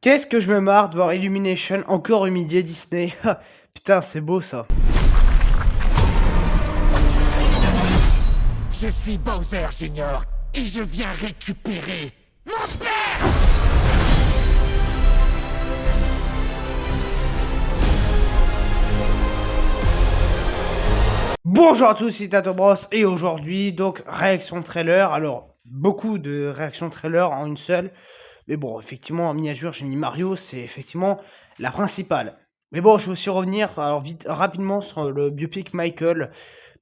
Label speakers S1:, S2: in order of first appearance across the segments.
S1: Qu'est-ce que je me marre de voir Illumination encore humilier Disney. Putain, c'est beau ça.
S2: Je suis Bowser Junior et je viens récupérer mon père.
S1: Bonjour à tous, c'est Tato Bros et aujourd'hui, donc, réaction trailer. Alors, beaucoup de réactions trailer en une seule. Mais bon, effectivement, en miniature, j'ai mis Mario, c'est effectivement la principale. Mais bon, je vais aussi revenir alors vite, rapidement sur le biopic Michael.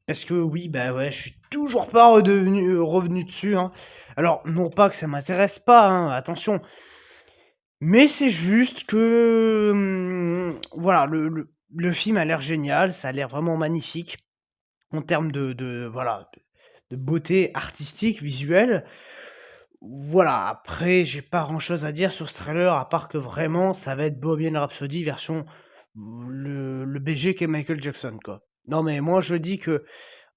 S1: Parce que oui, bah ouais, je suis toujours pas revenu dessus, hein. Alors, non pas que ça m'intéresse pas, hein, attention. Mais c'est juste que, voilà, le film a l'air génial, ça a l'air vraiment magnifique en termes de voilà, de beauté artistique, visuelle. Voilà, après, j'ai pas grand-chose à dire sur ce trailer, à part que vraiment, ça va être Bohemian Rhapsody version le BG qu'est Michael Jackson, quoi. Non, mais moi, je dis que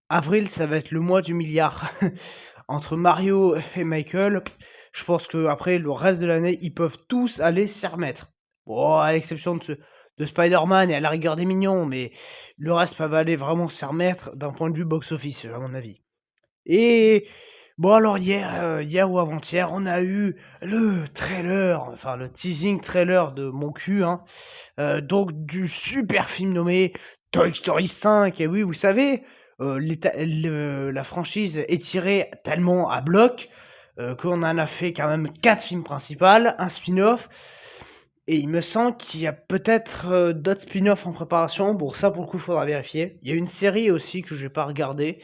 S1: avril, ça va être le mois du milliard. Entre Mario et Michael, je pense que après le reste de l'année, ils peuvent tous aller s'y remettre. Bon, à l'exception de Spider-Man et à la rigueur des Mignons, mais le reste peuvent aller vraiment s'y remettre d'un point de vue box-office, à mon avis. Et bon, alors hier ou avant-hier, on a eu le trailer, enfin le teasing trailer de mon cul, hein, donc du super film nommé Toy Story 5. Et oui, vous savez, la franchise est tirée tellement à bloc qu'on en a fait quand même 4 films principaux, un spin-off. Et il me semble qu'il y a peut-être d'autres spin-offs en préparation. Bon, ça pour le coup, il faudra vérifier. Il y a une série aussi que je n'ai pas regardée.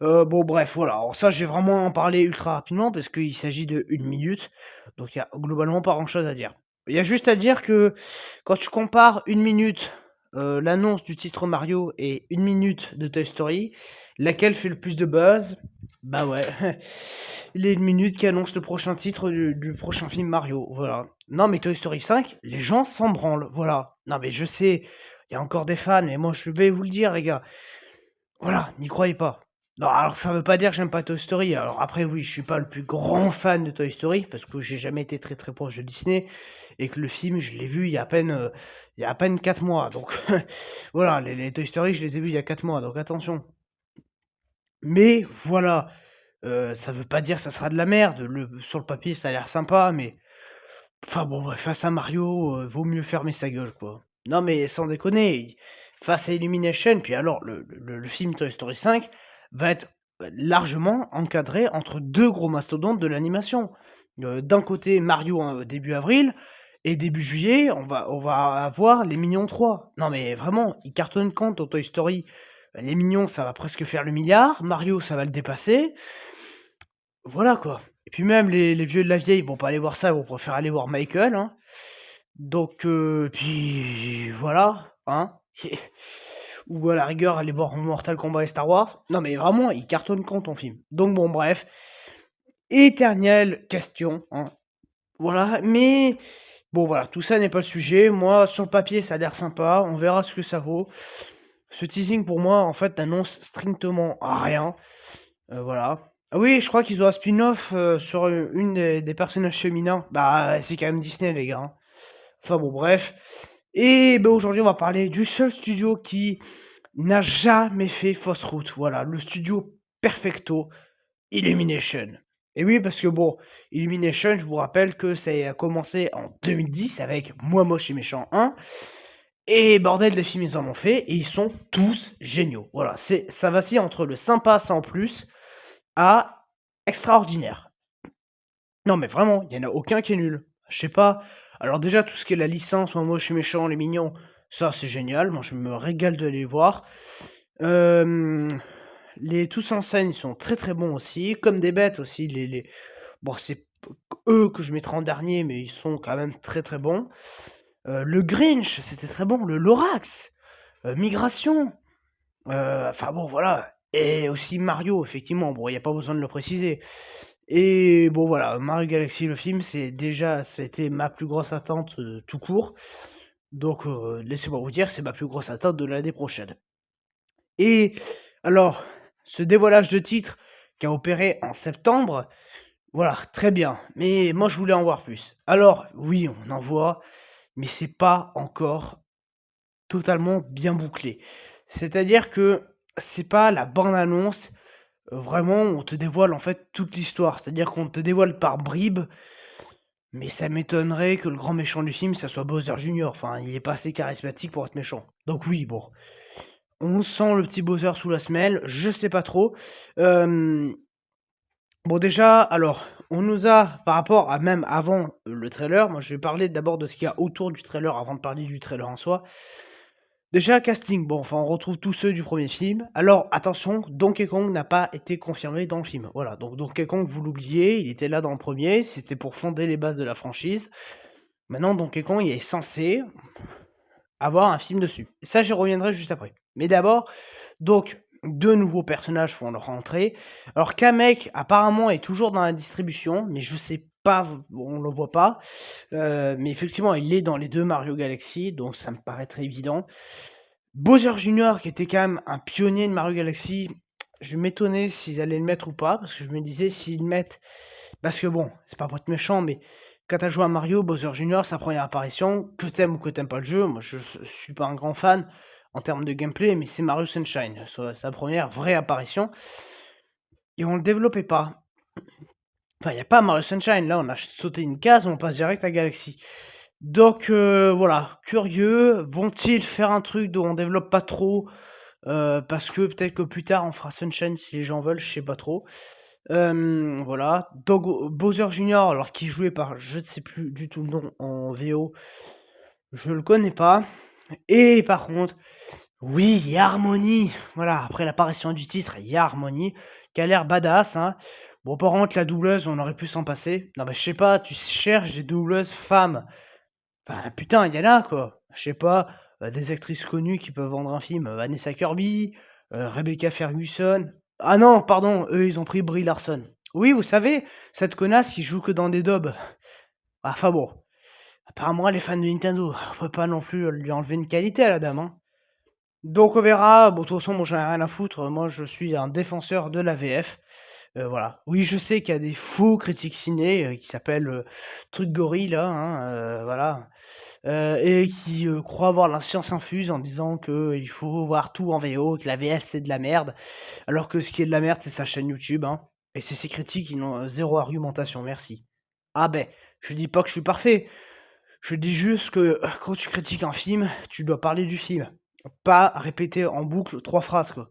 S1: Bon, bref, voilà. Alors, ça, je vais vraiment en parler ultra rapidement parce qu'il s'agit de 1 minute. Donc, il y a globalement pas grand-chose à dire. Il y a juste à dire que quand tu compares 1 minute, l'annonce du titre Mario et 1 minute de Toy Story, laquelle fait le plus de buzz? Bah ouais, les 1 minute qui annonce le prochain titre du prochain film Mario, voilà. Non, mais Toy Story 5, les gens s'en branlent, voilà. Non, mais je sais, il y a encore des fans, mais moi, je vais vous le dire, les gars. Voilà, n'y croyez pas. Non, alors ça veut pas dire que j'aime pas Toy Story. Alors après, oui, je suis pas le plus grand fan de Toy Story parce que j'ai jamais été très très proche de Disney et que le film, je l'ai vu il y a à peine 4 mois. Donc voilà, les Toy Story, je les ai vus il y a 4 mois, donc attention. Mais voilà, ça veut pas dire que ça sera de la merde. Sur le papier, ça a l'air sympa, mais enfin bon, ouais, face à Mario, vaut mieux fermer sa gueule, quoi. Non, mais sans déconner, face à Illumination, puis alors le film Toy Story 5 va être, largement encadré entre 2 gros mastodontes de l'animation. D'un côté, Mario, début avril et début juillet, on va avoir Les Mignons 3. Non, mais vraiment, ils cartonnent quand au Toy Story? Les Mignons, ça va presque faire le milliard, Mario, ça va le dépasser. Voilà, quoi. Et puis même les vieux de la vieille, ils vont pas aller voir ça, ils vont préférer aller voir Michael, hein. Donc puis voilà, hein. Ou à la rigueur, aller voir Mortal Kombat et Star Wars. Non mais vraiment, il cartonne quand ton film. Donc bon, bref. Éternelle question, hein. Voilà, mais bon voilà, tout ça n'est pas le sujet. Moi, sur le papier, ça a l'air sympa, on verra ce que ça vaut. Ce teasing pour moi, en fait, n'annonce strictement rien. Voilà. Ah oui, je crois qu'ils ont un spin-off sur une des personnages féminins. Bah, c'est quand même Disney, les gars, hein. Enfin bon, bref. Et ben, aujourd'hui, on va parler du seul studio qui n'a jamais fait fausse route. Voilà, le studio Perfecto, Illumination. Et oui, parce que bon, Illumination, je vous rappelle que ça a commencé en 2010 avec Moi Moche et Méchant 1. Et bordel, les films, ils en ont fait et ils sont tous géniaux. Voilà, ça vacille entre le sympa sans plus à extraordinaire. Non, mais vraiment, il y en a aucun qui est nul. Je sais pas. Alors déjà, tout ce qui est la licence, moi je suis méchant, les mignons, ça c'est génial. Moi je me régale de les voir. Les tous en scène, ils sont très très bons aussi. Comme des bêtes aussi. Bon, c'est eux que je mettrai en dernier, mais ils sont quand même très très bons. Le Grinch, c'était très bon. Le Lorax, Migration. Enfin bon, voilà. Et aussi Mario, effectivement. Bon, il n'y a pas besoin de le préciser. Et bon, voilà, Mario Galaxy, le film, c'était ma plus grosse attente tout court. Donc, laissez-moi vous dire, c'est ma plus grosse attente de l'année prochaine. Et alors, ce dévoilage de titre qui a opéré en septembre, Voilà, très bien. Mais moi, je voulais en voir plus. Alors, oui, on en voit, mais c'est pas encore totalement bien bouclé. C'est-à-dire que c'est pas la bande-annonce, vraiment, où on te dévoile en fait toute l'histoire. C'est-à-dire qu'on te dévoile par bribes, mais ça m'étonnerait que le grand méchant du film, ça soit Bowser Junior. Enfin, il est pas assez charismatique pour être méchant. Donc oui, bon, on sent le petit Bowser sous la semelle, je sais pas trop. Hem, bon déjà, alors, on nous a par rapport à même avant le trailer, moi je vais parler d'abord de ce qu'il y a autour du trailer avant de parler du trailer en soi. Déjà casting, bon, enfin on retrouve tous ceux du premier film. Alors attention, Donkey Kong n'a pas été confirmé dans le film. Voilà, donc Donkey Kong, vous l'oubliez, il était là dans le premier, c'était pour fonder les bases de la franchise. Maintenant, Donkey Kong, il est censé avoir un film dessus. Ça, j'y reviendrai juste après. Mais d'abord, donc, deux nouveaux personnages font leur entrée. Alors, Kamek, apparemment, est toujours dans la distribution, mais je sais pas, on le voit pas. Mais effectivement, il est dans les deux Mario Galaxy, donc ça me paraît très évident. Bowser Jr., qui était quand même un pionnier de Mario Galaxy, je m'étonnais s'ils allaient le mettre ou pas, parce que je me disais s'ils le mettent. Parce que bon, c'est pas pour être méchant, mais quand t'as joué à Mario, Bowser Jr., sa première apparition, que t'aimes ou que t'aimes pas le jeu, moi je suis pas un grand fan en termes de gameplay, mais c'est Mario Sunshine, sa première vraie apparition, et on le développait pas. Enfin, il n'y a pas Mario Sunshine, là on a sauté une case, on passe direct à Galaxy. Donc voilà, curieux, vont-ils faire un truc dont on développe pas trop, parce que peut-être que plus tard on fera Sunshine si les gens veulent, je sais pas trop. Voilà, Bowser Junior, alors qui jouait par, je ne sais plus du tout le nom en VO, je le connais pas. Et par contre, oui, il y a Harmony. Voilà, après l'apparition du titre, il y a Harmony, qui a l'air badass, hein. Bon, par contre, la doubleuse, on aurait pu s'en passer. Non, mais je sais pas, tu cherches des doubleuses femmes. Enfin, putain, il y en a, quoi. Je sais pas, des actrices connues qui peuvent vendre un film, Vanessa Kirby, Rebecca Ferguson. Ah non, pardon, eux, ils ont pris Brie Larson. Oui, vous savez, cette connasse, il joue que dans des dubs. Enfin bon, apparemment, elle est fan de Nintendo. On peut pas non plus lui enlever une qualité à la dame, hein. Donc on verra. Bon, de toute façon, moi, j'en ai rien à foutre. Moi, je suis un défenseur de la VF. Voilà. Oui, je sais qu'il y a des faux critiques ciné qui s'appellent Truc Gorille, là, hein, voilà. Et qui croient avoir la science infuse en disant qu'il faut voir tout en VO, que la VF c'est de la merde, alors que ce qui est de la merde c'est sa chaîne YouTube, hein. Et c'est ces critiques qui n'ont zéro argumentation, merci. Ah ben, je dis pas que je suis parfait, je dis juste que quand tu critiques un film, tu dois parler du film, pas répéter en boucle 3 phrases, quoi.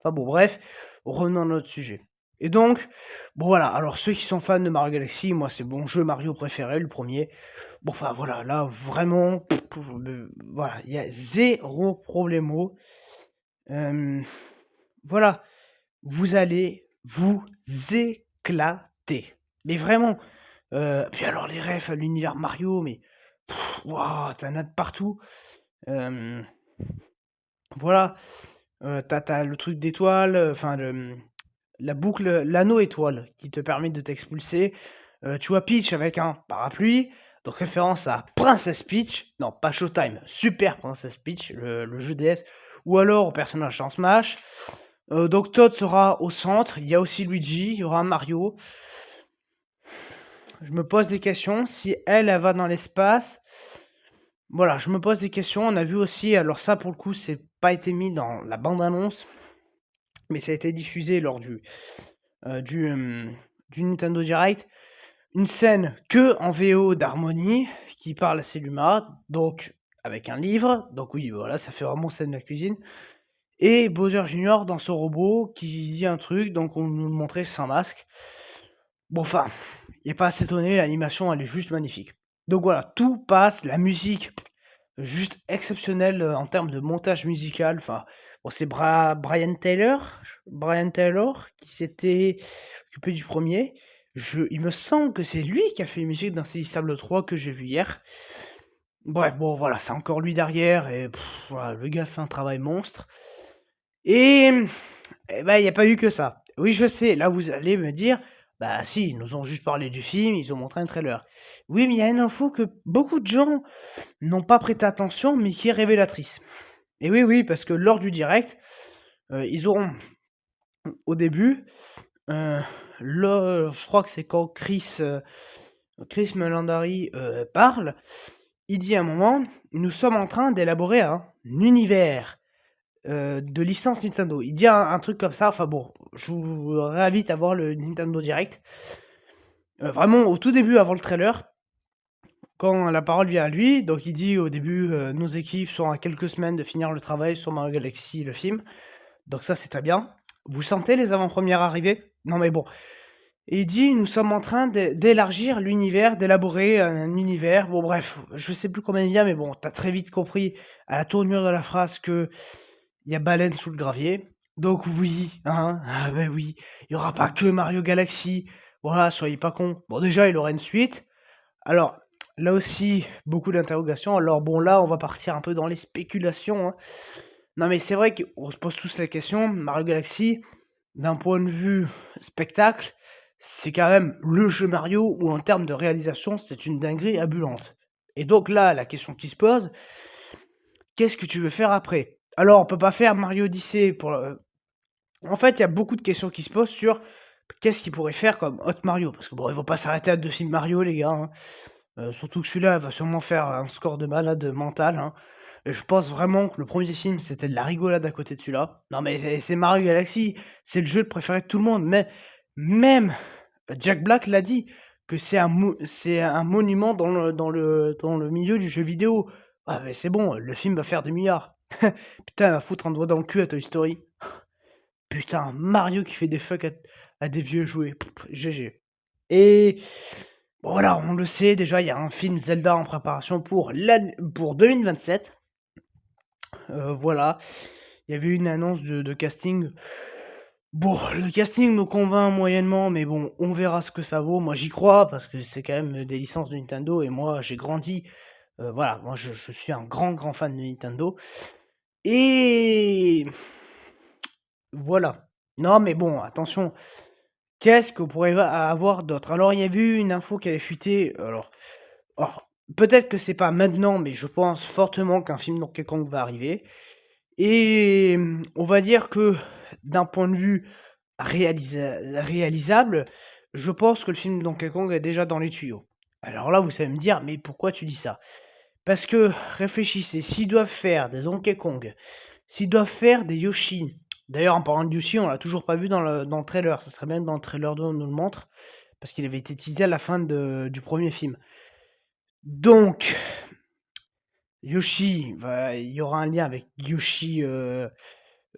S1: Enfin bon, bref, revenons à notre sujet. Et donc, bon voilà, alors ceux qui sont fans de Mario Galaxy, moi c'est mon jeu Mario préféré, le premier. Bon, enfin voilà, là vraiment, voilà, il y a zéro problemo. Voilà, vous allez vous éclater. Mais vraiment. Puis alors les refs à l'univers Mario, mais waouh, t'en as de partout. Euh, voilà, t'as le truc d'étoile, enfin la boucle, l'anneau étoile qui te permet de t'expulser. Tu vois Peach avec un parapluie, donc référence à Princess Peach, non pas Showtime, Super Princess Peach, le jeu DS, ou alors au personnage dans Smash. Donc Todd sera au centre, il y a aussi Luigi, il y aura Mario. Je me pose des questions, si elle va dans l'espace. Voilà, je me pose des questions. On a vu aussi, alors ça pour le coup, c'est pas été mis dans la bande-annonce, mais ça a été diffusé lors euh, du, euh, du Nintendo Direct. Une scène que en VO d'Harmonie qui parle à Celluma, donc avec un livre. Donc oui, voilà, ça fait vraiment scène de la cuisine. Et Bowser Junior dans ce robot qui dit un truc, donc on nous le montrait sans masque. Bon, enfin, il n'est pas à s'étonner, l'animation elle est juste magnifique. Donc voilà, tout passe, la musique juste exceptionnelle en termes de montage musical. Enfin, bon, c'est Brian Taylor qui s'était occupé du premier. Il me semble que c'est lui qui a fait la musique d'Insaisissable 3 que j'ai vu hier. Bref, bon voilà, c'est encore lui derrière et voilà, le gars fait un travail monstre. Et, ben, il n'y a pas eu que ça. Oui, je sais, là vous allez me dire, bah si, ils nous ont juste parlé du film, ils ont montré un trailer. Oui, mais il y a une info que beaucoup de gens n'ont pas prêté attention, mais qui est révélatrice. Et oui, oui, parce que lors du direct, ils auront, au début, Heu, là, je crois que c'est quand Chris Melandari, parle, il dit à un moment: «Nous sommes en train d'élaborer un univers, de licence Nintendo». Il dit un truc comme ça, enfin bon, je vous réinvite à voir le Nintendo Direct. Vraiment au tout début avant le trailer, quand la parole vient à lui, donc il dit au début, «Nos équipes sont à quelques semaines de finir le travail sur Mario Galaxy, le film». Donc ça, c'est très bien. Vous sentez les avant-premières arriver? Non mais bon. Et il dit: «Nous sommes en train d'élargir l'univers, d'élaborer un univers». Bon bref, je sais plus combien il y a, mais bon, tu as très vite compris à la tournure de la phrase qu'il y a baleine sous le gravier. Donc oui, hein, ah beh oui, il y aura pas que Mario Galaxy. Voilà, soyez pas cons. Bon déjà, il aurait une suite. Alors, là aussi, beaucoup d'interrogations. Alors bon, là, on va partir un peu dans les spéculations, hein. Non mais c'est vrai qu'on se pose tous la question, Mario Galaxy, d'un point de vue spectacle, c'est quand même le jeu Mario où en termes de réalisation, c'est une dinguerie ambulante. Et donc là, la question qui se pose, qu'est-ce que tu veux faire après? Alors, on peut pas faire Mario Odyssey pour en fait, il y a beaucoup de questions qui se posent sur qu'est-ce qu'ils pourraient faire comme Hot Mario? Parce que bon, ils vont pas s'arrêter à 2 films Mario, les gars, hein. Surtout que celui-là va sûrement faire un score de malade mental, hein. Et je pense vraiment que le premier film, c'était de la rigolade à côté de celui-là. Non mais c'est Mario Galaxy, c'est le jeu préféré de tout le monde, mais même Jack Black l'a dit, que c'est un monument dans le milieu du jeu vidéo. Ah mais c'est bon, le film va faire des milliards. Putain, il va foutre un doigt dans le cul à Toy Story. Putain, Mario qui fait des fuck à des vieux jouets. GG. Et bon, voilà, on le sait déjà, il y a un film Zelda en préparation pour 2027. Voilà, il y avait une annonce de casting. Bon, le casting me convainc moyennement, mais bon, on verra ce que ça vaut. Moi, j'y crois parce que c'est quand même des licences de Nintendo et moi, j'ai grandi. Voilà, moi, je suis un grand, grand fan de Nintendo. Et voilà. Non, mais bon, attention. Qu'est-ce qu'on pourrait avoir d'autre? Alors, il y avait eu une info qui avait fuité. Alors, peut-être que c'est pas maintenant, mais je pense fortement qu'un film Donkey Kong va arriver. Et on va dire que d'un point de vue réalisable, je pense que le film Donkey Kong est déjà dans les tuyaux. Alors là, vous savez me dire: «Mais pourquoi tu dis ça?» Parce que réfléchissez, s'ils doivent faire des Donkey Kong, s'ils doivent faire des Yoshi, d'ailleurs en parlant de Yoshi, on l'a toujours pas vu dans le trailer, ça serait bien que dans le trailer 2 on nous le montre, parce qu'il avait été teasé à la fin du premier film. Donc Yoshi, il y aura un lien avec Yoshi,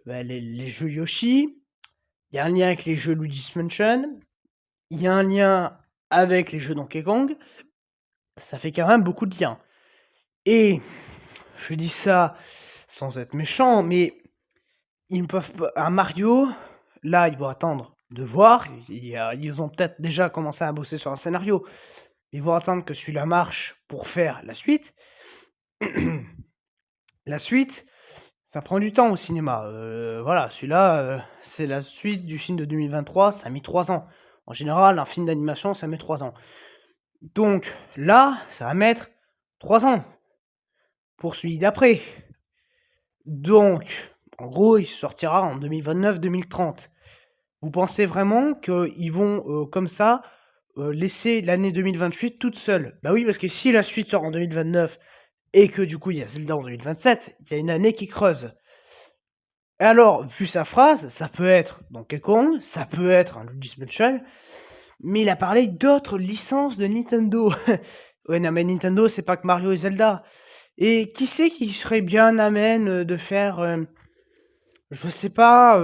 S1: les jeux Yoshi. Il y a un lien avec les jeux Luigi's Mansion. Il y a un lien avec les jeux Donkey Kong. Ça fait quand même beaucoup de liens. Et je dis ça sans être méchant, mais ils ne peuvent pas. Un Mario, là, ils vont attendre de voir. Ils ont peut-être déjà commencé à bosser sur un scénario. Ils vont attendre que celui-là marche pour faire la suite. La suite, ça prend du temps au cinéma. Voilà, celui-là, c'est la suite du film de 2023, ça a mis 3 ans. En général, un film d'animation, ça met 3 ans. Donc là, ça va mettre 3 ans pour celui d'après. Donc, en gros, il sortira en 2029-2030. Vous pensez vraiment qu'ils vont, comme ça, laisser l'année 2028 toute seule? Bah oui, parce que si la suite sort en 2029 et que du coup il y a Zelda en 2027, il y a une année qui creuse. Et alors, vu sa phrase, ça peut être Donkey Kong, ça peut être un Luigi's Mansion, mais il a parlé d'autres licences de Nintendo. Ouais, non, mais Nintendo, c'est pas que Mario et Zelda. Et qui c'est qui serait bien amène de faire, je sais pas,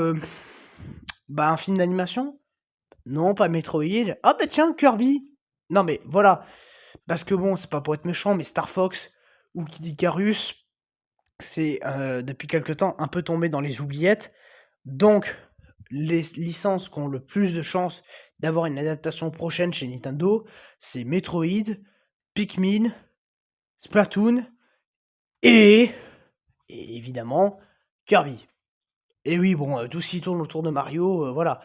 S1: bah, un film d'animation? Non, pas Metroid. Ah bah tiens, Kirby. Non mais voilà, parce que bon, c'est pas pour être méchant, mais Star Fox ou Kid Icarus, c'est, depuis quelque temps un peu tombé dans les oubliettes. Donc, les licences qui ont le plus de chances d'avoir une adaptation prochaine chez Nintendo, c'est Metroid, Pikmin, Splatoon et évidemment Kirby. Et oui, bon, tout ce qui tourne autour de Mario, voilà.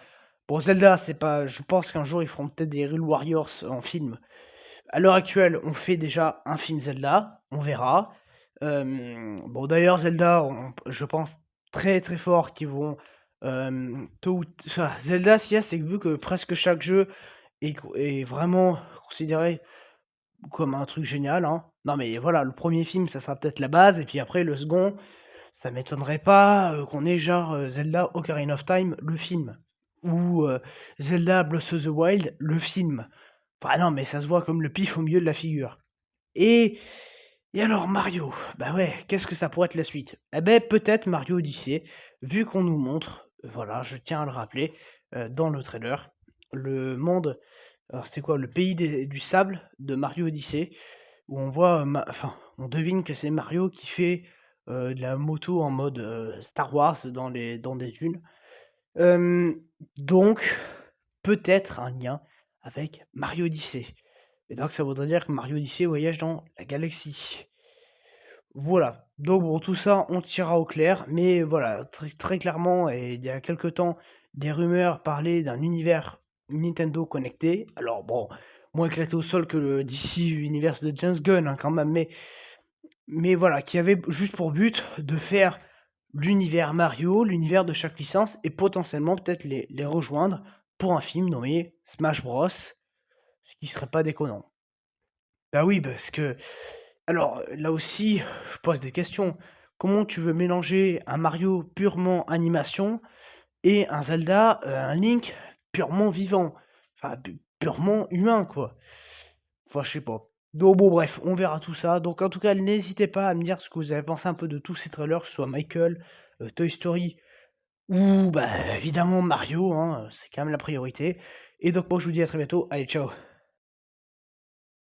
S1: Bon, Zelda, c'est pas je pense qu'un jour, ils feront peut-être des Hyrule Warriors en film. À l'heure actuelle, on fait déjà un film Zelda, on verra. Bon, d'ailleurs, Zelda, je pense très très fort qu'ils vont Tôt ou t enfin, Zelda, ce qu'il y a, c'est que vu que presque chaque jeu est vraiment considéré comme un truc génial, hein. Non, mais voilà, le premier film, ça sera peut-être la base et puis après le second, ça m'étonnerait pas, qu'on ait genre, Zelda Ocarina of Time, le film ou, Zelda Breath of the Wild, le film. Enfin non, mais ça se voit comme le pif au milieu de la figure. Et et alors Mario, bah ouais, qu'est-ce que ça pourrait être la suite? Eh beh, peut-être Mario Odyssey, vu qu'on nous montre, voilà, je tiens à le rappeler, dans le trailer, le monde alors c'était quoi? Le pays des du sable de Mario Odyssey, où on voit, Ma enfin, on devine que c'est Mario qui fait, de la moto en mode, Star Wars dans des dunes. Hem, donc peut-être un lien avec Mario Odyssey. Et donc ça voudrait dire que Mario Odyssey voyage dans la galaxie. Voilà, donc bon, tout ça, on tirera au clair, mais voilà, très clairement et il y a quelque temps, des rumeurs parlaient d'un univers Nintendo connecté. Alors bon, moins éclaté au sol que le DC Universe de James Gunn, hein, quand même, mais voilà, qui avait juste pour but de faire l'univers Mario, l'univers de chaque licence et potentiellement peut-être les rejoindre pour un film nommé Smash Bros, ce qui serait pas déconnant. Bah oui, parce que alors, là aussi, je pose des questions. Comment tu veux mélanger un Mario purement animation et un Zelda, un Link purement vivant? Enfin, purement humain, quoi. Enfin, je sais pas. Donc bon, bref, on verra tout ça. Donc en tout cas, n'hésitez pas à me dire ce que vous avez pensé un peu de tous ces trailers, que ce soit Michael, Toy Story ou, bah, évidemment Mario, hein, c'est quand même la priorité. Et donc moi, je vous dis à très bientôt. Allez, ciao!